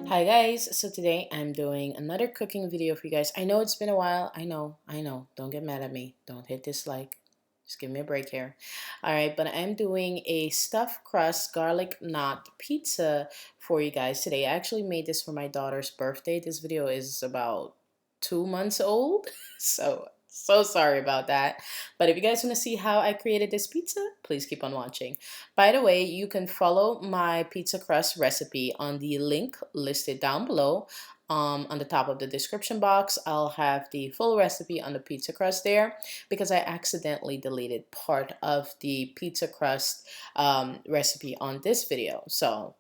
Hi guys, so today I'm doing another cooking video for you guys. I know it's been a while. I know. Don't get mad at me. Don't hit dislike. Just give me a break here. Alright, but I'm doing a stuffed crust garlic knot pizza for you guys today. I actually made this for my daughter's birthday. This video is about 2 months old. So sorry about that. But if you guys want to see how I created this pizza, please keep on watching. By the way, you can follow my pizza crust recipe on the link listed down below. On the top of the description box, I'll have the full recipe on the pizza crust there because I accidentally deleted part of the pizza crust recipe on this video. So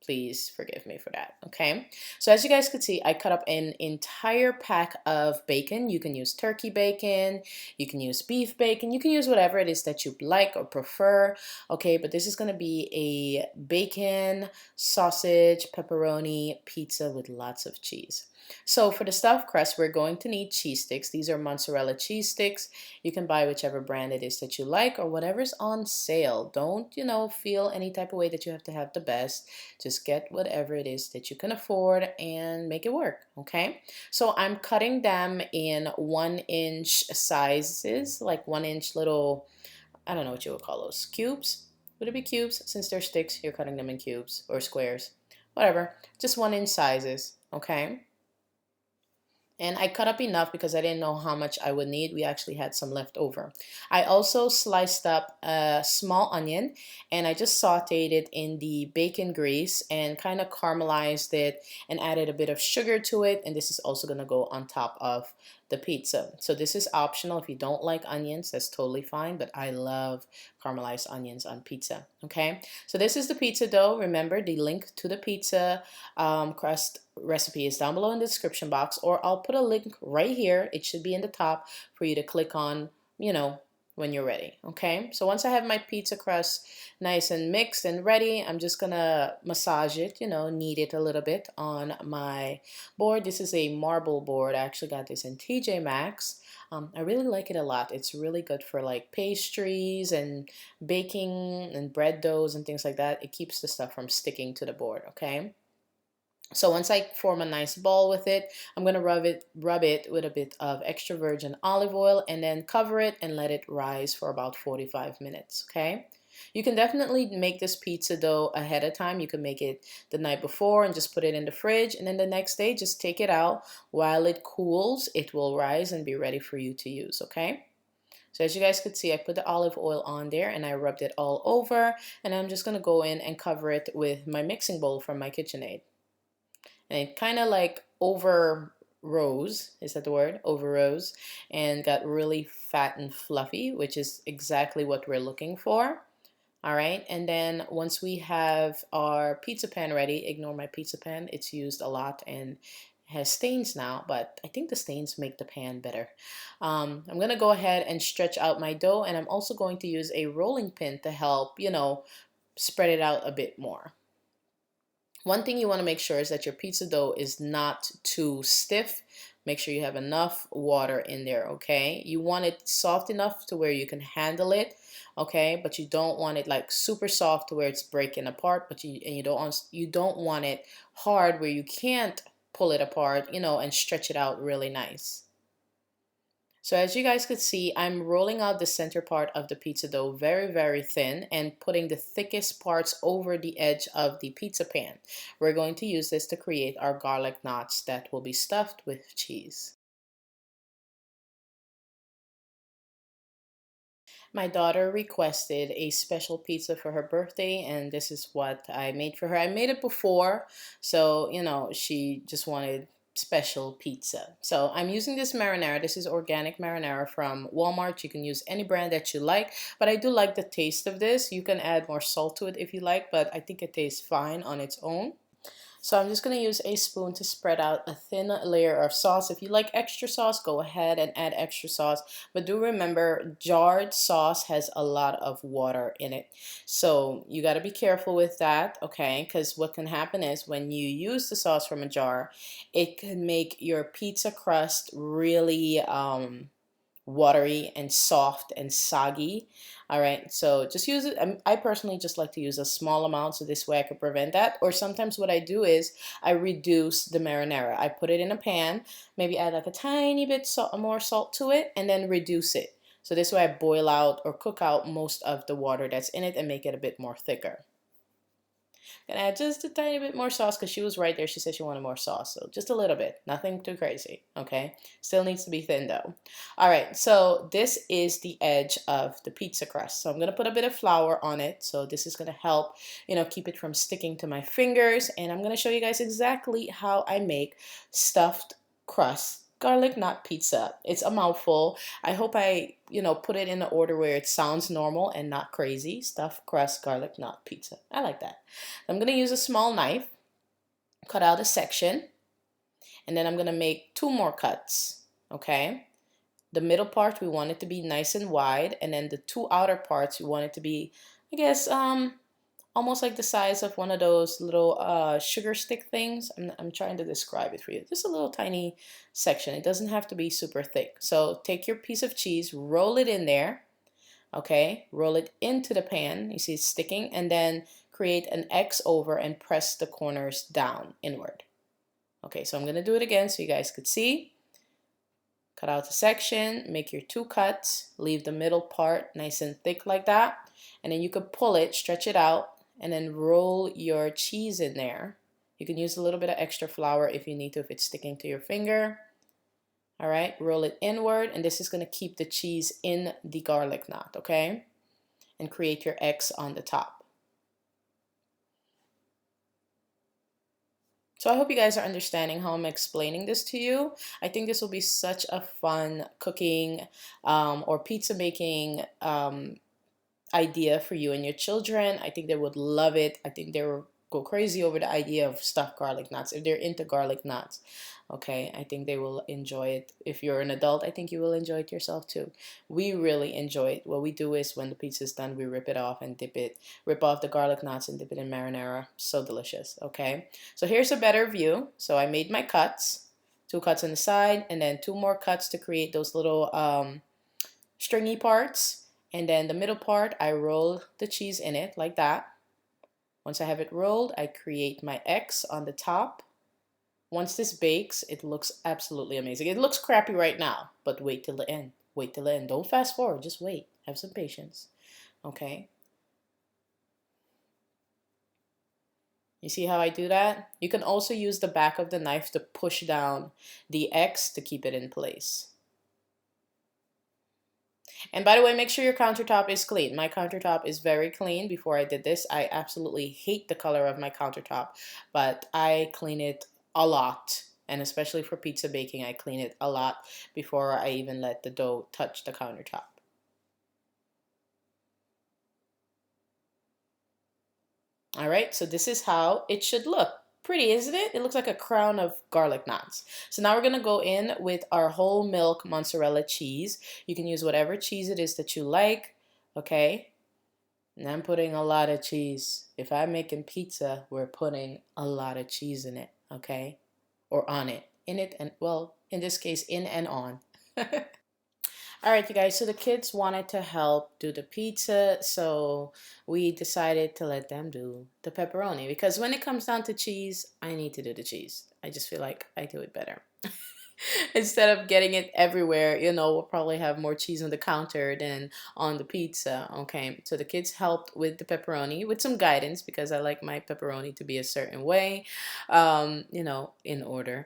please forgive me for that. Okay, so as you guys could see, I cut up an entire pack of bacon. You can use turkey bacon, you can use beef bacon, you can use whatever it is that you like or prefer. Okay, but this is going to be a bacon, sausage, pepperoni pizza with lots of cheese. So for the stuffed crust, we're going to need cheese sticks. These are mozzarella cheese sticks. You can buy whichever brand it is that you like or whatever's on sale. Don't, feel any type of way that you have to have the best. Just get whatever it is that you can afford and make it work, okay? So I'm cutting them in 1-inch sizes, like 1-inch little, I don't know what you would call those, cubes? Would it be cubes? Since they're sticks, you're cutting them in cubes or squares, whatever. Just 1-inch sizes, okay? And I cut up enough because I didn't know how much I would need. We actually had some left over. I also sliced up a small onion and I just sauteed it in the bacon grease and kind of caramelized it and added a bit of sugar to it. And this is also going to go on top of the pizza. So this is optional. If you don't like onions, that's totally fine. But I love caramelized onions on pizza. Okay, so this is the pizza dough. Remember, the link to the pizza crust recipe is down below in the description box, or I'll put a link right here. It should be in the top for you to click on, when you're ready. Okay, so once I have my pizza crust nice and mixed and ready, I'm just gonna massage it, knead it a little bit on my board. This is a marble board. I actually got this in TJ Maxx. I really like it a lot. It's really good for like pastries and baking and bread doughs and things like that. It keeps the stuff from sticking to the board, okay? So once I form a nice ball with it, I'm going to rub it with a bit of extra virgin olive oil and then cover it and let it rise for about 45 minutes, okay? You can definitely make this pizza dough ahead of time. You can make it the night before and just put it in the fridge, and then the next day just take it out. While it cools, it will rise and be ready for you to use, okay? So as you guys could see, I put the olive oil on there and I rubbed it all over, and I'm just going to go in and cover it with my mixing bowl from my KitchenAid. And it kind of like overrose, is that the word? Overrose, and got really fat and fluffy, which is exactly what we're looking for. All right, and then once we have our pizza pan ready, ignore my pizza pan, it's used a lot and has stains now, but I think the stains make the pan better. I'm gonna go ahead and stretch out my dough, and I'm also going to use a rolling pin to help, spread it out a bit more. One thing you want to make sure is that your pizza dough is not too stiff. Make sure you have enough water in there, okay? You want it soft enough to where you can handle it, okay? But you don't want it like super soft to where it's breaking apart, but you don't want it hard where you can't pull it apart, and stretch it out really nice. So as you guys could see, I'm rolling out the center part of the pizza dough very, very thin and putting the thickest parts over the edge of the pizza pan. We're going to use this to create our garlic knots that will be stuffed with cheese. My daughter requested a special pizza for her birthday, and this is what I made for her. I made it before, so she just wanted special pizza. So I'm using this marinara. This is organic marinara from Walmart. You can use any brand that you like, but I do like the taste of this. You can add more salt to it if you like, but I think it tastes fine on its own. So I'm just going to use a spoon to spread out a thin layer of sauce. If you like extra sauce, go ahead and add extra sauce. But do remember, jarred sauce has a lot of water in it. So you got to be careful with that, okay? Because what can happen is when you use the sauce from a jar, it can make your pizza crust really watery and soft and soggy. All right, so just use it. I personally just like to use a small amount, so this way I could prevent that. Or sometimes what I do is I reduce the marinara. I put it in a pan, maybe add like a tiny bit more salt to it, and then reduce it. So this way I boil out or cook out most of the water that's in it and make it a bit more thicker. Gonna add just a tiny bit more sauce because she was right there. She said she wanted more sauce, so just a little bit, nothing too crazy. Okay, still needs to be thin though. All right, so this is the edge of the pizza crust. So I'm gonna put a bit of flour on it. So this is gonna help, keep it from sticking to my fingers. And I'm gonna show you guys exactly how I make stuffed crust garlic knot pizza. It's a mouthful. I hope I, put it in the order where it sounds normal and not crazy. Stuffed crust garlic knot pizza. I like that. I'm going to use a small knife, cut out a section, and then I'm going to make 2 more cuts, okay? The middle part, we want it to be nice and wide, and then the 2 outer parts, we want it to be, I guess, almost like the size of one of those little sugar stick things. I'm trying to describe it for you. Just a little tiny section. It doesn't have to be super thick. So take your piece of cheese, roll it in there, okay? Roll it into the pan. You see it's sticking, and then create an X over and press the corners down inward. Okay, so I'm gonna do it again so you guys could see. Cut out the section, make your 2 cuts, leave the middle part nice and thick like that, and then you could pull it, stretch it out, and then roll your cheese in there. You can use a little bit of extra flour if you need to, if it's sticking to your finger. All right, roll it inward, and this is gonna keep the cheese in the garlic knot, okay? And create your X on the top. So I hope you guys are understanding how I'm explaining this to you. I think this will be such a fun cooking or pizza making idea for you and your children. I think they would love it. I think they will go crazy over the idea of stuffed garlic knots if they're into garlic knots. Okay, I think they will enjoy it. If you're an adult, I think you will enjoy it yourself too. We really enjoy it. What we do is when the pizza is done, we rip it off and rip off the garlic knots and dip it in marinara. So delicious, okay? So here's a better view. So I made my cuts, 2 cuts on the side, and then 2 more cuts to create those little stringy parts. And then the middle part, I roll the cheese in it like that. Once I have it rolled, I create my X on the top. Once this bakes, it looks absolutely amazing. It looks crappy right now, but wait till the end. Wait till the end. Don't fast forward, just wait. Have some patience, okay? You see how I do that? You can also use the back of the knife to push down the X to keep it in place. And by the way, make sure your countertop is clean. My countertop is very clean. Before I did this, I absolutely hate the color of my countertop, but I clean it a lot. And especially for pizza baking, I clean it a lot before I even let the dough touch the countertop. All right, so this is how it should look. Pretty, isn't it? It looks like a crown of garlic knots. So now we're gonna go in with our whole milk mozzarella cheese. You can use whatever cheese it is that you like, okay? And I'm putting a lot of cheese. If I'm making pizza, we're putting a lot of cheese in it, okay? Or on it, in it, and well, in this case, in and on. All right, you guys, so the kids wanted to help do the pizza, so we decided to let them do the pepperoni because when it comes down to cheese, I need to do the cheese. I just feel like I do it better. Instead of getting it everywhere, we'll probably have more cheese on the counter than on the pizza. Okay, so the kids helped with the pepperoni with some guidance because I like my pepperoni to be a certain way, in order.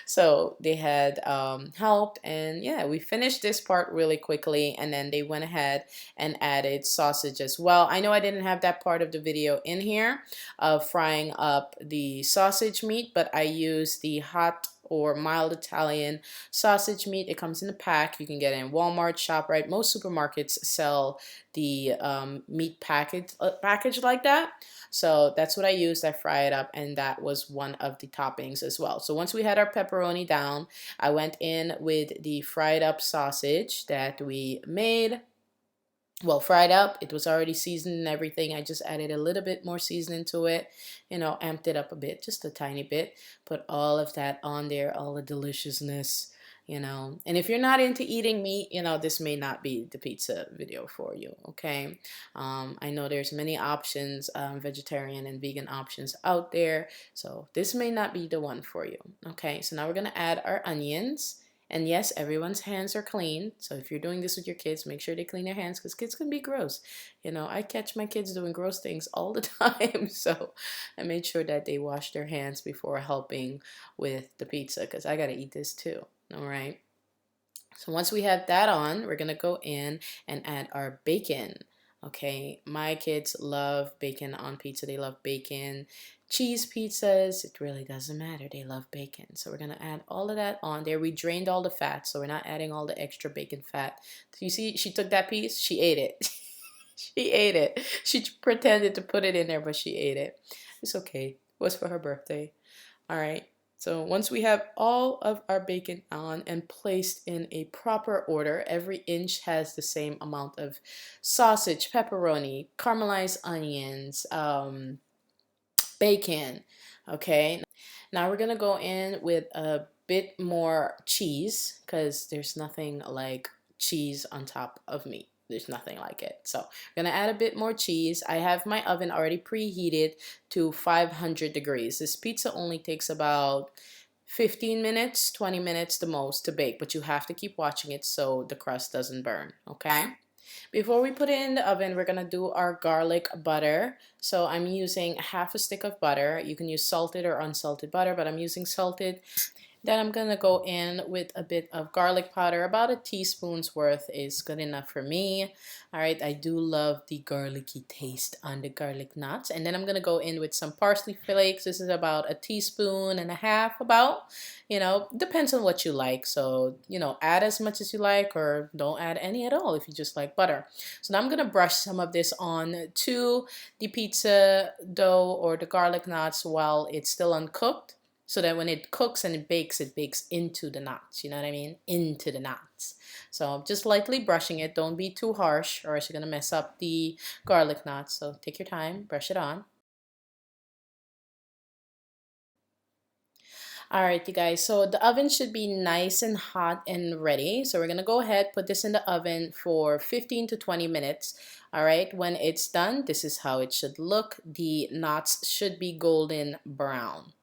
So they had helped, and yeah, we finished this part really quickly, and then they went ahead and added sausage as well. I know I didn't have that part of the video in here of frying up the sausage meat, but I used the hot or mild Italian sausage meat. It comes in a pack. You can get it in Walmart, ShopRite. Most supermarkets sell the meat package like that. So that's what I used. I fry it up, and that was one of the toppings as well. So once we had our pepperoni down, I went in with the fried up sausage that we made. Well, fried up, it was already seasoned and everything. I just added a little bit more seasoning to it, amped it up a bit, just a tiny bit. Put all of that on there, all the deliciousness. you know. And if you're not into eating meat, you know, this may not be the pizza video for you, okay? I know there's many options, vegetarian and vegan options out there, so this may not be the one for you, okay? So now we're gonna add our onions. And yes, everyone's hands are clean. So if you're doing this with your kids, make sure they clean their hands because kids can be gross. You know, I catch my kids doing gross things all the time. So I made sure that they wash their hands before helping with the pizza because I got to eat this too. All right. So once we have that on, we're going to go in and add our bacon. Okay, my kids love bacon on pizza. They love bacon. Cheese pizzas, it really doesn't matter. They love bacon. So we're going to add all of that on there. We drained all the fat, so we're not adding all the extra bacon fat. So you see, she took that piece, she ate it. She ate it. She pretended to put it in there, but she ate it. It's okay. It was for her birthday. All right. So once we have all of our bacon on and placed in a proper order, every inch has the same amount of sausage, pepperoni, caramelized onions, bacon. Okay. Now we're going to go in with a bit more cheese because there's nothing like cheese on top of meat. There's nothing like it. So I'm gonna add a bit more cheese. I have my oven already preheated to 500 degrees. This pizza only takes about 15 minutes, 20 minutes the most to bake, but you have to keep watching it so the crust doesn't burn, okay? Before we put it in the oven, we're gonna do our garlic butter. So I'm using half a stick of butter. You can use salted or unsalted butter, but I'm using salted. Then I'm going to go in with a bit of garlic powder. About a teaspoon's worth is good enough for me. All right, I do love the garlicky taste on the garlic knots. And then I'm going to go in with some parsley flakes. This is about a teaspoon and a half about. You know, depends on what you like. So, you know, add as much as you like or don't add any at all if you just like butter. So now I'm going to brush some of this on to the pizza dough or the garlic knots while it's still uncooked. So that when it cooks and it bakes into the knots. You know what I mean? Into the knots. So just lightly brushing it. Don't be too harsh or else you're going to mess up the garlic knots. So take your time, brush it on. All right, you guys. So the oven should be nice and hot and ready. So we're going to go ahead, put this in the oven for 15 to 20 minutes. All right, when it's done, this is how it should look. The knots should be golden brown.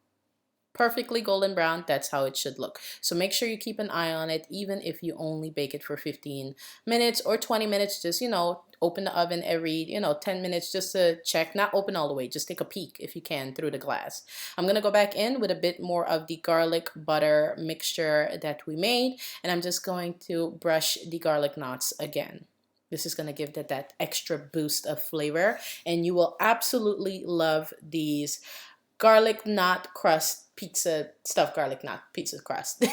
Perfectly golden brown, that's how it should look. So make sure you keep an eye on it even if you only bake it for 15 minutes or 20 minutes. Just, you know, open the oven every, you know, 10 minutes just to check. Not open all the way, just take a peek if you can through the glass. I'm gonna go back in with a bit more of the garlic butter mixture that we made, and I'm just going to brush the garlic knots again. This is going to give that extra boost of flavor, and you will absolutely love these garlic knot crust pizza, stuffed garlic knot pizza crust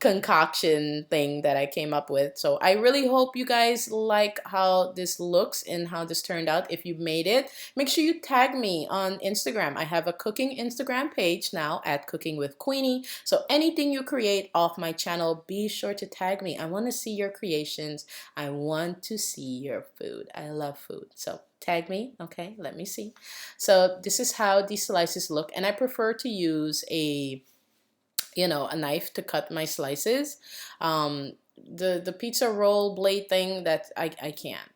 concoction thing that I came up with. So I really hope you guys like how this looks and how this turned out. If you made it, make sure you tag me on Instagram. I have a cooking Instagram page now at Cooking with Queenie. So anything you create off my channel, be sure to tag me. I want to see your creations. I want to see your food. I love food. So tag me, okay? Let me see. So this is how these slices look, and I prefer to use a, you know, a knife to cut my slices. The pizza roll blade thing, that I can't.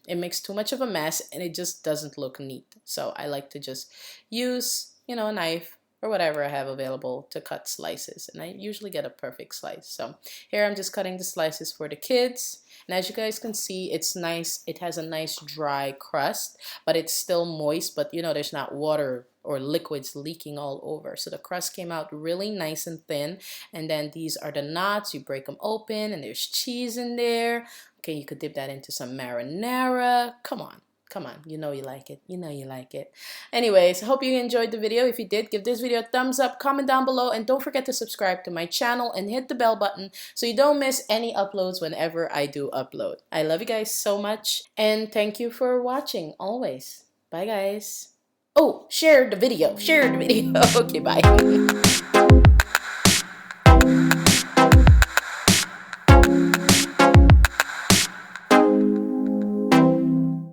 It makes too much of a mess, and it just doesn't look neat. So I like to just use, you know, a knife or whatever I have available to cut slices, and I usually get a perfect slice. So here I'm just cutting the slices for the kids, and as you guys can see, it's nice. It has a nice dry crust, but it's still moist, but you know, there's not water or liquids leaking all over. So the crust came out really nice and thin. And then these are the knots. You break them open and there's cheese in there. Okay, you could dip that into some marinara. Come on. Come on, you know you like it. You know you like it. Anyways, I hope you enjoyed the video. If you did, give this video a thumbs up, comment down below, and don't forget to subscribe to my channel and hit the bell button so you don't miss any uploads whenever I do upload. I love you guys so much, and thank you for watching always. Bye, guys. Oh, share the video. Share the video. Okay, bye.